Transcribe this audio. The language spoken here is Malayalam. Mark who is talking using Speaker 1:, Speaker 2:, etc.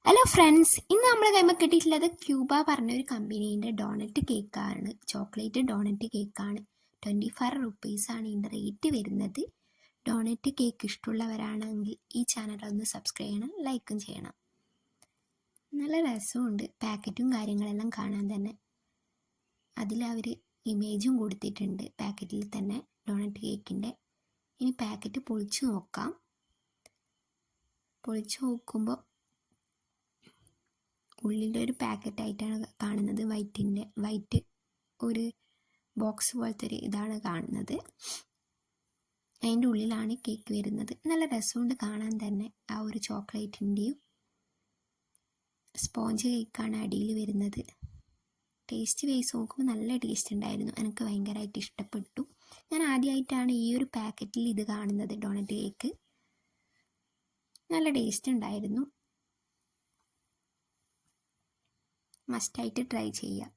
Speaker 1: ഹലോ ഫ്രണ്ട്സ്, ഇന്ന് നമ്മൾ കൈമ കിട്ടിയിട്ടുള്ളത് ക്യൂബ പറഞ്ഞൊരു കമ്പനീൻ്റെ ഡോണറ്റ് കേക്കാണ്. ചോക്ലേറ്റ് ഡോണറ്റ് കേക്കാണ്. 24 റുപ്പീസാണ് ഇതിൻ്റെ റേറ്റ് വരുന്നത്. ഡോണറ്റ് കേക്ക് ഇഷ്ടമുള്ളവരാണെങ്കിൽ ഈ ചാനൽ ഒന്ന് സബ്സ്ക്രൈബ് ചെയ്യണം, ലൈക്കും ചെയ്യണം. നല്ല രസമുണ്ട്, പാക്കറ്റും കാര്യങ്ങളെല്ലാം കാണാൻ തന്നെ. അതിലവർ ഇമേജും കൊടുത്തിട്ടുണ്ട് പാക്കറ്റിൽ തന്നെ ഡോണറ്റ് കേക്കിൻ്റെ. ഇനി പാക്കറ്റ് പൊളിച്ചു നോക്കാം. പൊളിച്ചു നോക്കുമ്പോൾ ഉള്ളിൻ്റെ ഒരു പാക്കറ്റായിട്ടാണ് കാണുന്നത്. വൈറ്റ് ഒരു ബോക്സ് പോലത്തെ ഒരു ഇതാണ് കാണുന്നത്. അതിൻ്റെ ഉള്ളിലാണ് കേക്ക് വരുന്നത്. നല്ല രസമുണ്ട് കാണാൻ തന്നെ. ആ ഒരു ചോക്ലേറ്റിൻ്റെയും സ്പോഞ്ച് കേക്കാണ് അടിയിൽ വരുന്നത്. ടേസ്റ്റ് വൈസ് നോക്കുമ്പോൾ നല്ല ടേസ്റ്റ് ഉണ്ടായിരുന്നു. എനിക്ക് ഭയങ്കരമായിട്ട് ഇഷ്ടപ്പെട്ടു. ഞാൻ ആദ്യമായിട്ടാണ് ഈ ഒരു പാക്കറ്റിൽ ഇത് കാണുന്നത്, ഡോണറ്റ് കേക്ക്. നല്ല ടേസ്റ്റ് ഉണ്ടായിരുന്നു. മസ്റ്റായിട്ട് ട്രൈ ചെയ്യുക.